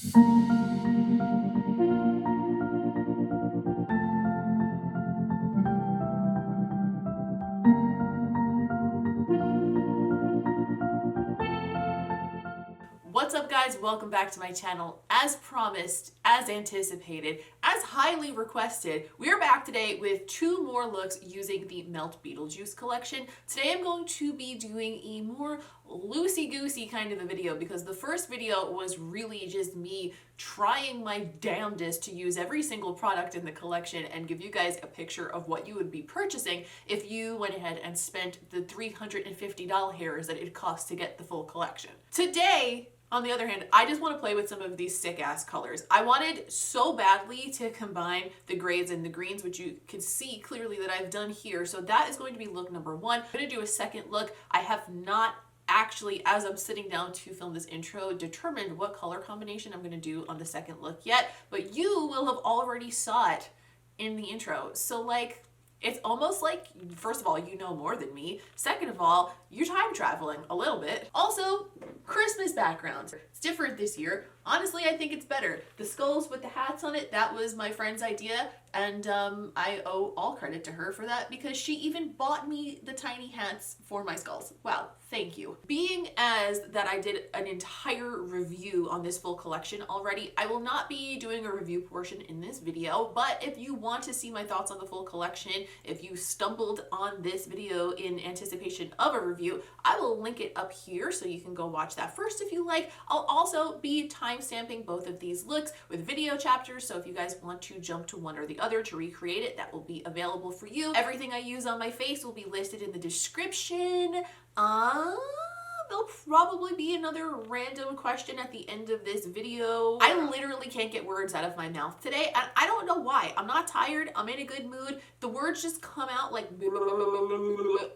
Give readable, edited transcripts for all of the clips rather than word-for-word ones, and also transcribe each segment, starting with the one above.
What's up, guys? Welcome back to my channel. As promised, as anticipated, as highly requested, we're back today with two more looks using the Melt Beetlejuice collection. Today I'm going to be doing a more loosey-goosey kind of a video because the first video was really just me trying my damnedest to use every single product in the collection and give you guys a picture of what you would be purchasing if you went ahead and spent the $350 that it costs to get the full collection. Today, on the other hand, I just want to play with some of these sick-ass colors. I wanted so badly to combine the grays and the greens, which you can see clearly that I've done here. So that is going to be look number one. I'm going to do a second look. I have not actually, as I'm sitting down to film this intro, determined what color combination I'm going to do on the second look yet, but you will have already saw it in the intro. So like, it's almost like, first of all, you know more than me. Second of all, you're time traveling a little bit. Also, Christmas backgrounds. It's different this year. Honestly, I think it's better. The skulls with the hats on it, that was my friend's idea, and I owe all credit to her for that because she even bought me the tiny hats for my skulls. Wow, thank you. Being as that I did an entire review on this full collection already, I will not be doing a review portion in this video, but if you want to see my thoughts on the full collection, if you stumbled on this video in anticipation of a review, I will link it up here so you can go watch that first if you like. I'll also be time-stamping both of these looks with video chapters, so if you guys want to jump to one or the other to recreate it, that will be available for you. Everything I use on my face will be listed in the description. There'll probably be another random question at the end of this video. I literally can't get words out of my mouth today, and I don't know why. I'm not tired. I'm in a good mood. The words just come out like,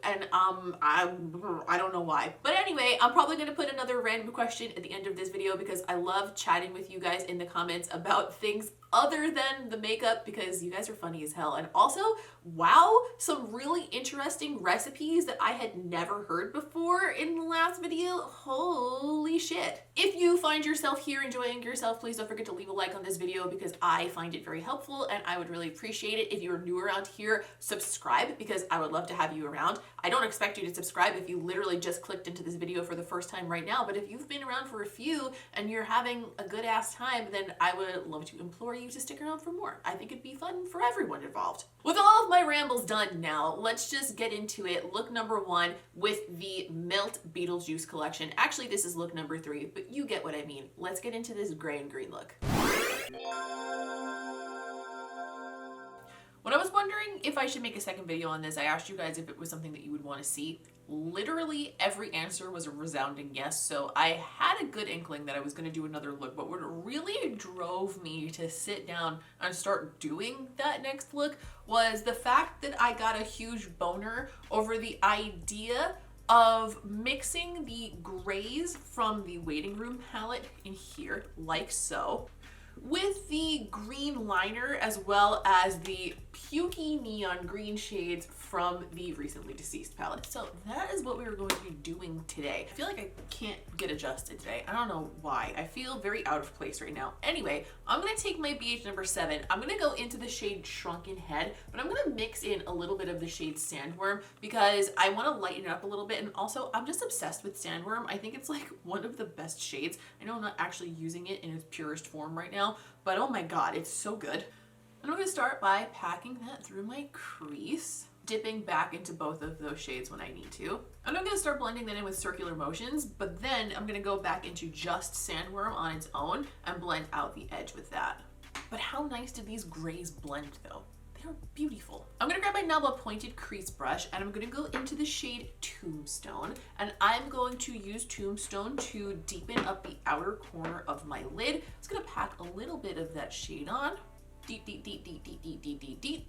and I don't know why. But anyway, I'm probably gonna put another random question at the end of this video because I love chatting with you guys in the comments about things other than the makeup because you guys are funny as hell. And also, wow, some really interesting recipes that I had never heard before in the last video. Holy shit. If you find yourself here enjoying yourself, please don't forget to leave a like on this video because I find it very helpful and I would really appreciate it. If you're new around here, subscribe because I would love to have you around. I don't expect you to subscribe if you literally just clicked into this video for the first time right now, but if you've been around for a few and you're having a good ass time, then I would love to implore you to stick around for more. I think it'd be fun for everyone involved. With all of my rambles done now, let's just get into it. Look number one with the Melt Beetlejuice collection. Actually, this is look number three, but you get what I mean. Let's get into this gray and green look. When I was wondering if I should make a second video on this, I asked you guys if it was something that you would want to see. Literally every answer was a resounding yes, so I had a good inkling that I was going to do another look, but what really drove me to sit down and start doing that next look was the fact that I got a huge boner over the idea of mixing the grays from the waiting room palette in here, like so, with the green liner as well as the pukey neon green shades from the Recently Deceased palette. So that is what we were going to be doing today. I feel like I can't get adjusted today. I don't know why. I feel very out of place right now. Anyway, I'm gonna take my BH number 7. I'm gonna go into the shade Shrunken Head, but I'm gonna mix in a little bit of the shade Sandworm because I wanna lighten it up a little bit. And also, I'm just obsessed with Sandworm. I think it's like one of the best shades. I know I'm not actually using it in its purest form right now, but oh my god, it's so good. And I'm gonna start by packing that through my crease, dipping back into both of those shades when I need to. And I'm gonna start blending that in with circular motions, but then I'm gonna go back into just Sandworm on its own and blend out the edge with that. But how nice did these grays blend though? They are beautiful. I'm gonna grab my NABLA pointed crease brush and I'm gonna go into the shade Tombstone, and I'm going to use Tombstone to deepen up the outer corner of my lid. I'm just gonna pack a little bit of that shade on. Deep, deep, deep, deep, deep, deep, deep, deep, deep.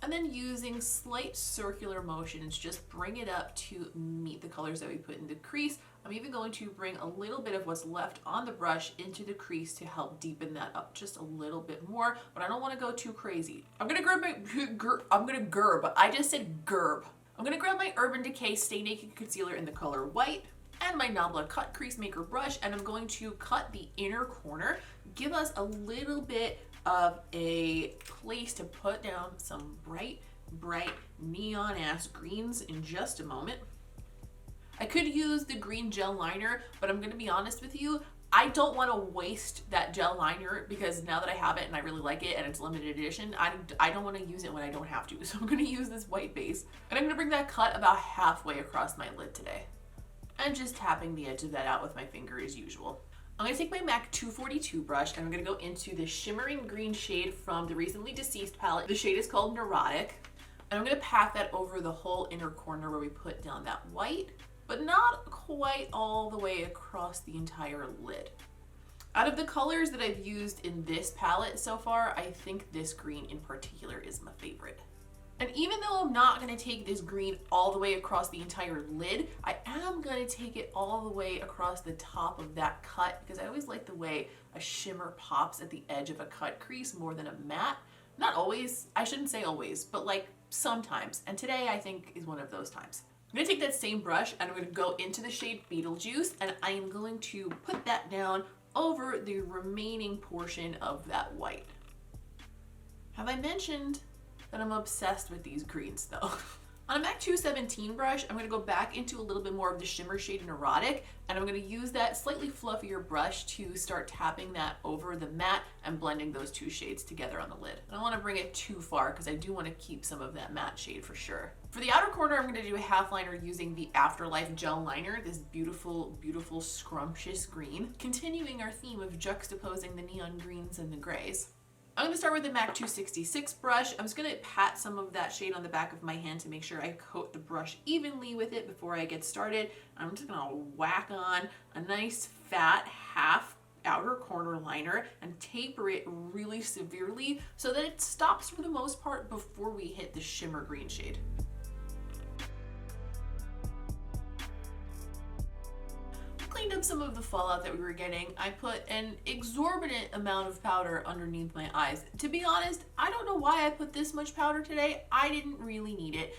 And then using slight circular motions, just bring it up to meet the colors that we put in the crease. I'm even going to bring a little bit of what's left on the brush into the crease to help deepen that up just a little bit more, but I don't want to go too crazy. I'm gonna grab my, I just said gerb. I'm gonna grab my Urban Decay Stay Naked Concealer in the color White. and my NABLA cut crease maker brush, and I'm going to cut the inner corner, give us a little bit of a place to put down some bright neon ass greens in just a moment. I could use the green gel liner, but I'm gonna be honest with you, I don't want to waste that gel liner because now that I have it and I really like it and it's limited edition, I don't want to use it when I don't have to. So I'm going to use this white base, and I'm going to bring that cut about halfway across my lid today. And just tapping the edge of that out with my finger as usual. I'm going to take my MAC 242 brush and I'm going to go into the shimmering green shade from the recently deceased palette. The shade is called Neurotic. And I'm going to pat that over the whole inner corner where we put down that white, but not quite all the way across the entire lid. Out of the colors that I've used in this palette so far, I think this green in particular is my favorite. And even though I'm not gonna take this green all the way across the entire lid, I am gonna take it all the way across the top of that cut because I always like the way a shimmer pops at the edge of a cut crease more than a matte. Not always, I shouldn't say always, but like sometimes. And today I think is one of those times. I'm gonna take that same brush and I'm gonna go into the shade Beetlejuice, and I am going to put that down over the remaining portion of that white. Have I mentioned that I'm obsessed with these greens though? On a MAC 217 brush, I'm gonna go back into a little bit more of the shimmer shade Neurotic, and I'm gonna use that slightly fluffier brush to start tapping that over the matte and blending those two shades together on the lid. I don't wanna bring it too far because I do wanna keep some of that matte shade for sure. For the outer corner, I'm gonna do a half liner using the Afterlife gel liner, this beautiful, beautiful scrumptious green, continuing our theme of juxtaposing the neon greens and the grays. I'm going to start with the MAC 266 brush. I'm just going to pat some of that shade on the back of my hand to make sure I coat the brush evenly with it before I get started. I'm just going to whack on a nice fat half outer corner liner and taper it really severely so that it stops for the most part before we hit the shimmer green shade. Cleaned up some of the fallout that we were getting. I put an exorbitant amount of powder underneath my eyes. To be honest, I don't know why I put this much powder today. I didn't really need it.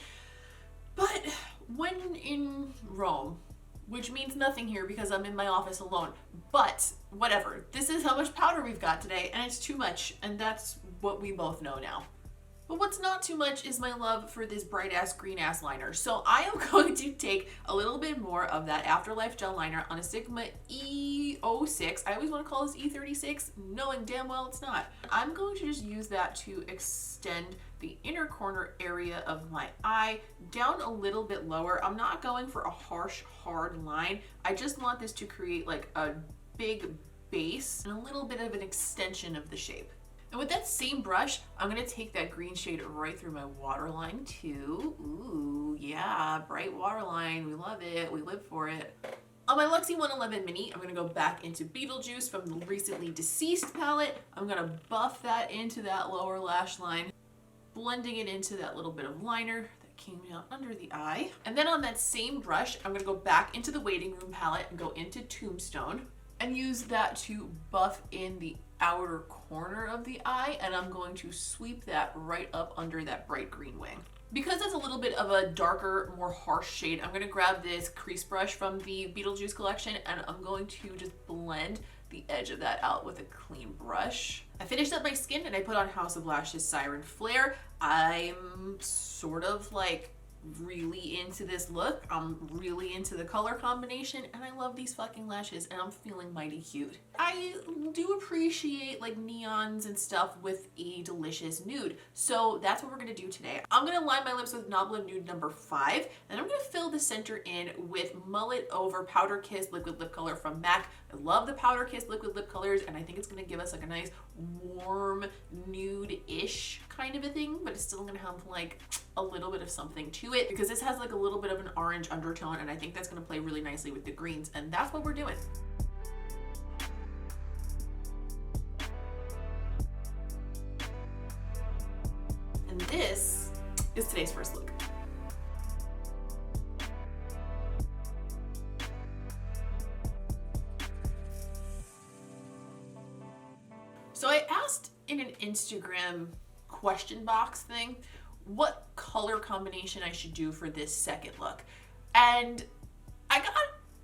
But when in Rome, which means nothing here because I'm in my office alone, but whatever. This is how much powder we've got today, and it's too much, and that's what we both know now. But what's not too much is my love for this bright ass green ass liner. So I am going to take a little bit more of that Afterlife gel liner on a Sigma E06. I always want to call this E36, knowing damn well it's not. I'm going to just use that to extend the inner corner area of my eye down a little bit lower. I'm not going for a harsh, hard line. I just want this to create like a big base and a little bit of an extension of the shape. And with that same brush, I'm gonna take that green shade right through my waterline too. Ooh, yeah, bright waterline, we love it, we live for it. On my Luxie 111 Mini, I'm gonna go back into Beetlejuice from the recently deceased palette. I'm gonna buff that into that lower lash line, blending it into that little bit of liner that came down under the eye. And then on that same brush, I'm gonna go back into the Waiting Room palette and go into Tombstone and use that to buff in the outer corner of the eye, and I'm going to sweep that right up under that bright green wing. Because it's a little bit of a darker, more harsh shade, I'm going to grab this crease brush from the Beetlejuice collection and I'm going to just blend the edge of that out with a clean brush. I finished up my skin and I put on House of Lashes Siren Flare. I'm sort of like really into this look. I'm really into the color combination and I love these fucking lashes and I'm feeling mighty cute. I do appreciate like neons and stuff with a delicious nude. So that's what we're gonna do today. I'm gonna line my lips with NABLA Nude number 5 and I'm gonna fill the center in with Mullet Over Powder Kiss Liquid Lip Color from MAC. I love the Powder Kiss liquid lip colors and I think it's gonna give us like a nice warm nude-ish kind of a thing, but it's still gonna have like a little bit of something to it because this has like a little bit of an orange undertone and I think that's gonna play really nicely with the greens, and that's what we're doing. And this is today's first look. So I asked in an Instagram question box thing what color combination I should do for this second look, and I got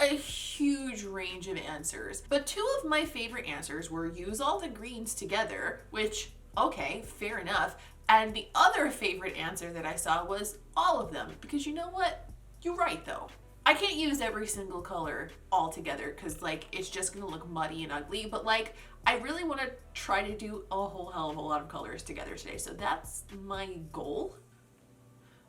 a huge range of answers, but two of my favorite answers were use all the greens together, which, okay, fair enough. And the other favorite answer that I saw was all of them, because you know what? You're right though. I can't use every single color all together because like it's just gonna look muddy and ugly, but like I really want to try to do a whole hell of a lot of colors together today. So that's my goal.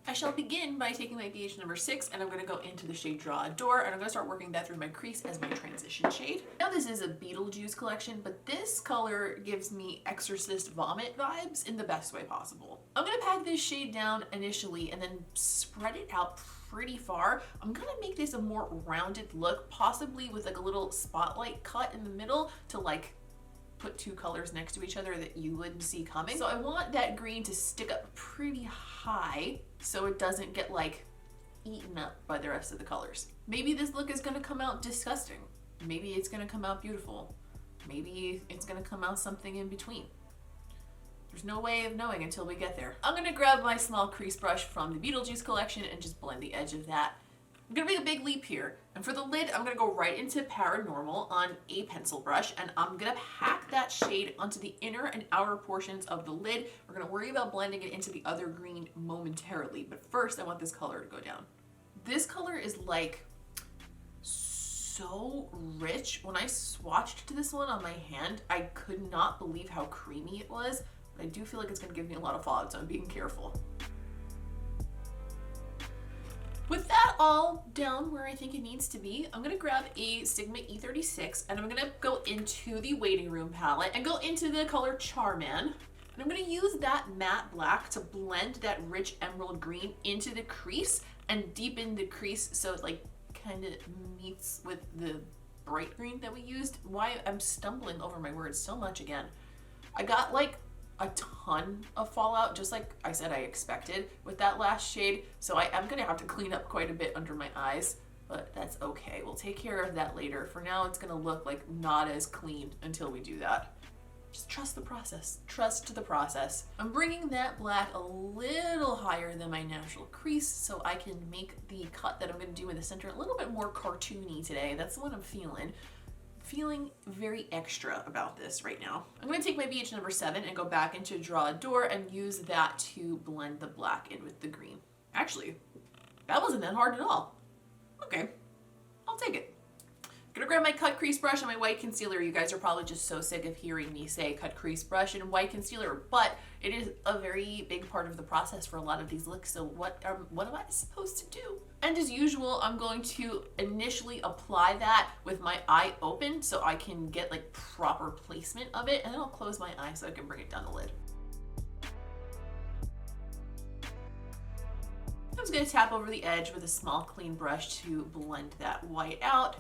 I shall begin by taking my BH number 6 and I'm going to go into the shade Draw a Door and I'm going to start working that through my crease as my transition shade. Now this is a Beetlejuice collection, but this color gives me Exorcist vomit vibes in the best way possible. I'm going to pack this shade down initially and then spread it out pretty far. I'm going to make this a more rounded look, possibly with like a little spotlight cut in the middle to like put two colors next to each other that you wouldn't see coming. So I want that green to stick up pretty high so it doesn't get like eaten up by the rest of the colors. Maybe this look is gonna come out disgusting. Maybe it's gonna come out beautiful. Maybe it's gonna come out something in between. There's no way of knowing until we get there. I'm gonna grab my small crease brush from the Beetlejuice collection and just blend the edge of that. I'm gonna make a big leap here. And for the lid, I'm gonna go right into Paranormal on a pencil brush and I'm gonna pack that shade onto the inner and outer portions of the lid. We're gonna worry about blending it into the other green momentarily, but first I want this color to go down. This color is like so rich. When I swatched to this one on my hand, I could not believe how creamy it was, but I do feel like it's gonna give me a lot of fallout, so I'm being careful. With that all down where I think it needs to be, I'm gonna grab a Sigma E36 and I'm gonna go into the Waiting Room palette and go into the color Charman. And I'm gonna use that matte black to blend that rich emerald green into the crease and deepen the crease so it like kind of meets with the bright green that we used. Why I'm stumbling over my words so much again. I got like a ton of fallout, just like I said I expected with that last shade, so I am gonna have to clean up quite a bit under my eyes, but that's okay. We'll take care of that later. For now, it's gonna look like not as clean until we do that. Just trust the process. Trust the process. I'm bringing that black a little higher than my natural crease so I can make the cut that I'm gonna do in the center a little bit more cartoony today. That's the one I'm feeling very extra about this right now. I'm gonna take my BH number 7 and go back into Draw a Door and use that to blend the black in with the green. Actually, that wasn't that hard at all. Okay, I'll take it. I'm gonna grab my cut crease brush and my white concealer. You guys are probably just so sick of hearing me say cut crease brush and white concealer, but it is a very big part of the process for a lot of these looks, so what am I supposed to do? And as usual, I'm going to initially apply that with my eye open so I can get like proper placement of it, and then I'll close my eye so I can bring it down the lid. I'm just gonna tap over the edge with a small clean brush to blend that white out.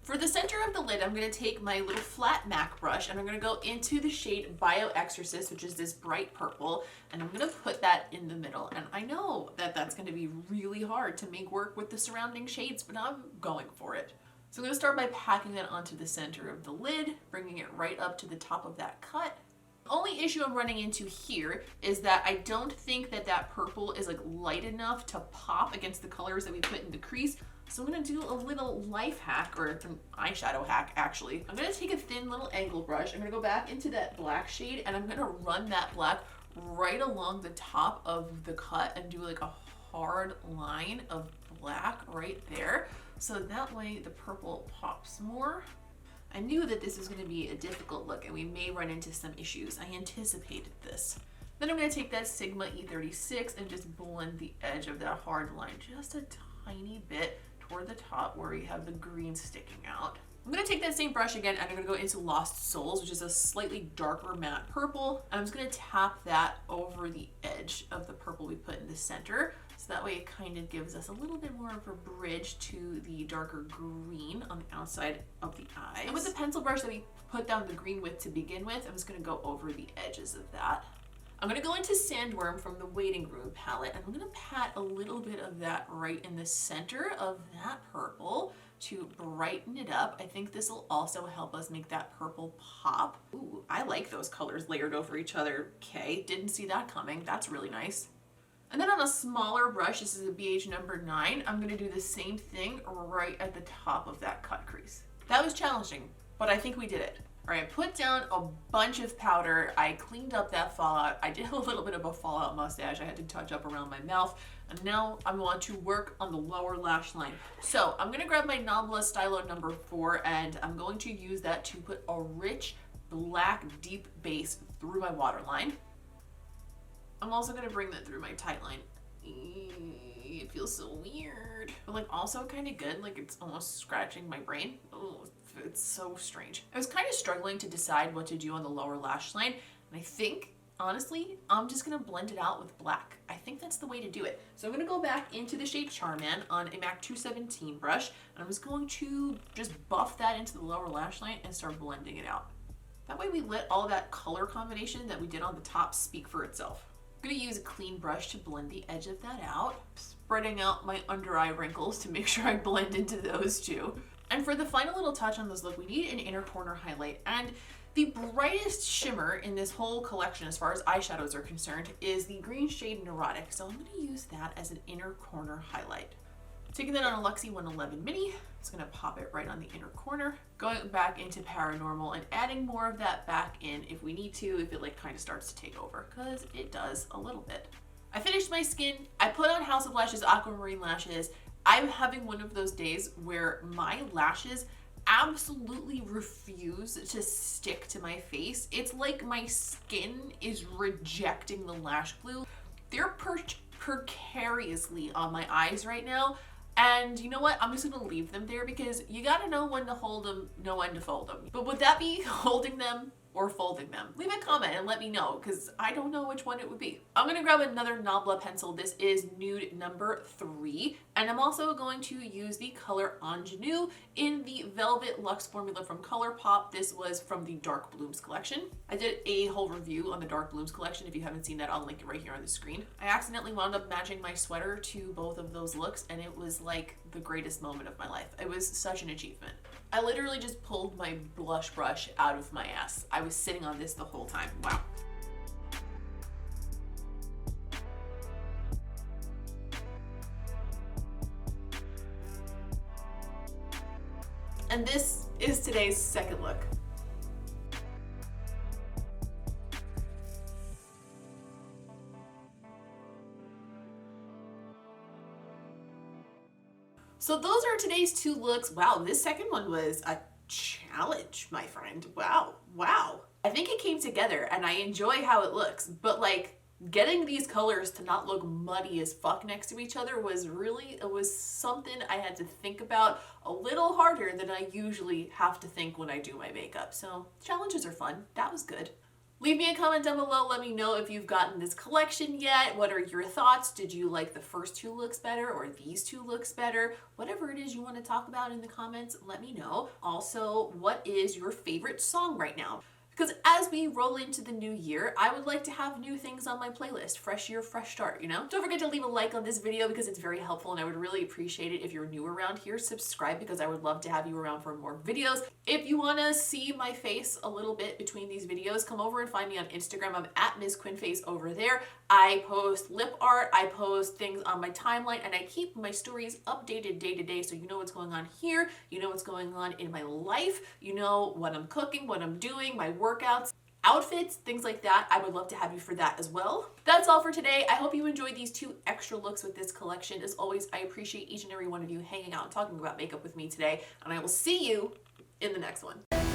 For the center of the lid, I'm going to take my little flat MAC brush and I'm going to go into the shade Bio Exorcist, which is this bright purple, and I'm going to put that in the middle. And I know that that's going to be really hard to make work with the surrounding shades, but I'm going for it. So I'm going to start by packing that onto the center of the lid, bringing it right up to the top of that cut. The only issue I'm running into here is that I don't think that that purple is like light enough to pop against the colors that we put in the crease. So I'm gonna do a little life hack, or an eyeshadow hack actually. I'm gonna take a thin little angle brush. I'm gonna go back into that black shade and I'm gonna run that black right along the top of the cut and do like a hard line of black right there. So that way the purple pops more. I knew that this was gonna be a difficult look and we may run into some issues. I anticipated this. Then I'm gonna take that Sigma E36 and just blend the edge of that hard line just a tiny bit toward the top where you have the green sticking out. I'm gonna take that same brush again and I'm gonna go into Lost Souls, which is a slightly darker matte purple. And I'm just gonna tap that over the edge of the purple we put in the center. So that way it kind of gives us a little bit more of a bridge to the darker green on the outside of the eyes. And with the pencil brush that we put down the green with to begin with, I'm just gonna go over the edges of that. I'm gonna go into Sandworm from the Waiting Room palette and I'm gonna pat a little bit of that right in the center of that purple to brighten it up. I think this will also help us make that purple pop. Ooh, I like those colors layered over each other. Okay, didn't see that coming. That's really nice. And then on a smaller brush, this is a BH number 9, I'm gonna do the same thing right at the top of that cut crease. That was challenging, but I think we did it. All right, I put down a bunch of powder. I cleaned up that fallout. I did a little bit of a fallout mustache. I had to touch up around my mouth. And now I want to work on the lower lash line. So I'm gonna grab my NABLA Stylo number 4 and I'm going to use that to put a rich black deep base through my waterline. I'm also gonna bring that through my tight line. It feels so weird, but like also kind of good. Like it's almost scratching my brain. Oh, it's so strange. I was kind of struggling to decide what to do on the lower lash line, and I think, honestly, I'm just gonna blend it out with black. I think that's the way to do it. So I'm gonna go back into the shade Charman on a MAC 217 brush, and I'm just going to just buff that into the lower lash line and start blending it out. That way we let all that color combination that we did on the top speak for itself. I'm gonna use a clean brush to blend the edge of that out, spreading out my under eye wrinkles to make sure I blend into those too. And for the final little touch on this look, we need an inner corner highlight. And the brightest shimmer in this whole collection as far as eyeshadows are concerned is the green shade Neurotic. So I'm gonna use that as an inner corner highlight. Taking that on a Luxie 111 mini, it's gonna pop it right on the inner corner. Going back into Paranormal and adding more of that back in if we need to, if it like kind of starts to take over, because it does a little bit. I finished my skin. I put on House of Lashes Aquamarine lashes. I'm having one of those days where my lashes absolutely refuse to stick to my face. It's like my skin is rejecting the lash glue. They're perched precariously on my eyes right now. And you know what? I'm just gonna leave them there because you gotta know when to hold them, know when to fold them. But would that be holding them or folding them? Leave a comment and let me know because I don't know which one it would be. I'm gonna grab another NABLA pencil. This is nude number 3. And I'm also going to use the color Ingenue in the Velvet Luxe formula from ColourPop. This was from the Dark Blooms collection. I did a whole review on the Dark Blooms collection. If you haven't seen that, I'll link it right here on the screen. I accidentally wound up matching my sweater to both of those looks and it was like the greatest moment of my life. It was such an achievement. I literally just pulled my blush brush out of my ass. I was sitting on this the whole time. Wow. And this is today's second look. So those are today's 2 looks. Wow, this second one was a challenge, my friend. Wow, wow. I think it came together and I enjoy how it looks, but like getting these colors to not look muddy as fuck next to each other was really, it was something I had to think about a little harder than I usually have to think when I do my makeup. So challenges are fun. That was good. Leave me a comment down below. Let me know if you've gotten this collection yet. What are your thoughts? Did you like the first 2 looks better or these 2 looks better? Whatever it is you want to talk about in the comments, let me know. Also, what is your favorite song right now? Because as we roll into the new year, I would like to have new things on my playlist. Fresh year, fresh start, you know? Don't forget to leave a like on this video because it's very helpful and I would really appreciate it if you're new around here. Subscribe because I would love to have you around for more videos. If you want to see my face a little bit between these videos, come over and find me on Instagram. I'm at Ms. Quinface over there. I post lip art, I post things on my timeline, and I keep my stories updated day to day so you know what's going on here, you know what's going on in my life, you know what I'm cooking, what I'm doing, my workouts, outfits, things like that. I would love to have you for that as well. That's all for today. I hope you enjoyed these 2 extra looks with this collection. As always, I appreciate each and every one of you hanging out and talking about makeup with me today, and I will see you in the next one.